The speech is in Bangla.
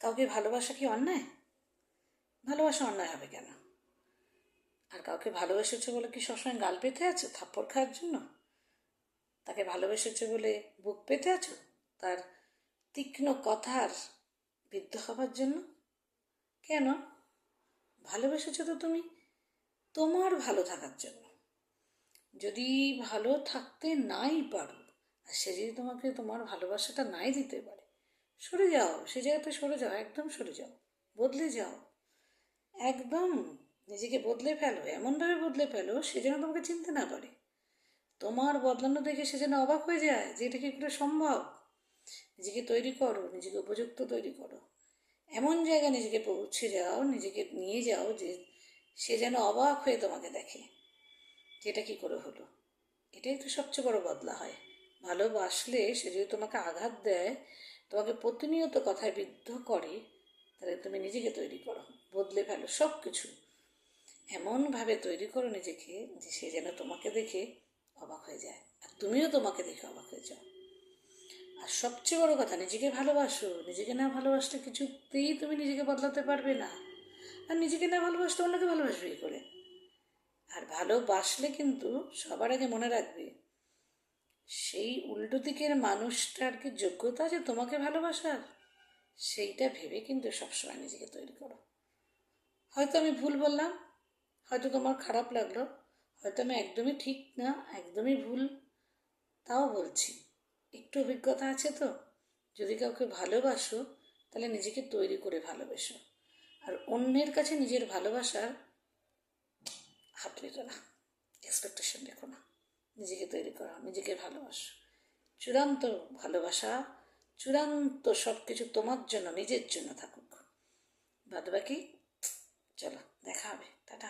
কাউকে ভালোবাসা কি অন্যায়? ভালোবাসা অন্যায় হবে কেন? আর কাউকে ভালোবেসেছো বলে কি সবসময় গাল পেতে আছো থাপ্পড় খাওয়ার জন্য? তাকে ভালোবেসেছো বলে বুক পেতে আছো তার তীক্ষ্ণ কথার বিদ্ধ হবার জন্য? কেন? ভালোবেসেছো তো তুমি তোমার ভালো থাকার জন্য। যদি ভালো থাকতে নাই পারো, আর সে যদি তোমাকে তোমার ভালোবাসাটা নাই দিতে পারে, সরে যাও, সে জায়গাতে সরে যাও, একদম সরে যাও, বদলে যাও, একদম নিজেকে বদলে ফেলো, এমনভাবে বদলে ফেলো সে যেন তোমাকে চিনতে না পারে। তোমার বদলানো দেখে সে যেন অবাক হয়ে যায় যে এটা কি করে সম্ভব। নিজেকে তৈরি করো, নিজেকে উপযুক্ত তৈরি করো, এমন জায়গায় নিজেকে পৌঁছে যাও, নিজেকে নিয়ে যাও যে সে যেন অবাক হয়ে তোমাকে দেখে যে এটা কী করে হলো। এটাই তো সবচেয়ে বড় বদলা হয়। ভালোবাসলে সে যদি তোমাকে আঘাত দেয়, তোমাকে প্রতিনিয়ত কথায় বিদ্ধ করে, তাহলে তুমি নিজেকে তৈরি করো, বদলে ফেলো সব কিছু, এমনভাবে তৈরি করো নিজেকে যে সে যেন তোমাকে দেখে অবাক হয়ে যায়, আর তুমিও তোমাকে দেখে অবাক হয়ে যাও। আর সবচেয়ে বড় কথা, নিজেকে ভালোবাসো। নিজেকে না ভালোবাসলে কিছুতেই তুমি নিজেকে বদলাতে পারবে না। আর নিজেকে না ভালোবাসলে অন্যকে ভালোবাসবে কী করে? আর ভালোবাসলে কিন্তু সবার আগে মনে রাখবে, সেই উল্টো দিকের মানুষটার কি যোগ্যতা আছে তোমাকে ভালোবাসার, সেইটা ভেবে কিন্তু সবসময় নিজেকে তৈরি করো। হয়তো আমি ভুল বললাম, হয়তো তোমার খারাপ লাগলো, হয়তো আমি একদমই ঠিক না, একদমই ভুল, তাও বলছি একটু অভিজ্ঞতা আছে তো। যদি কাউকে ভালোবাসো তাহলে নিজেকে তৈরি করে ভালোবেসো, আর অন্যের কাছে নিজের ভালোবাসার হাত পেতো না, এক্সপেকটেশন রেখো না। নিজেকে তৈরি করো, নিজেকে ভালোবাসো। চূড়ান্ত ভালোবাসা, চূড়ান্ত সব কিছু তোমার জন্য, নিজের জন্য থাকুক, বাদ বাকি চলো দেখা হবে, টাটা।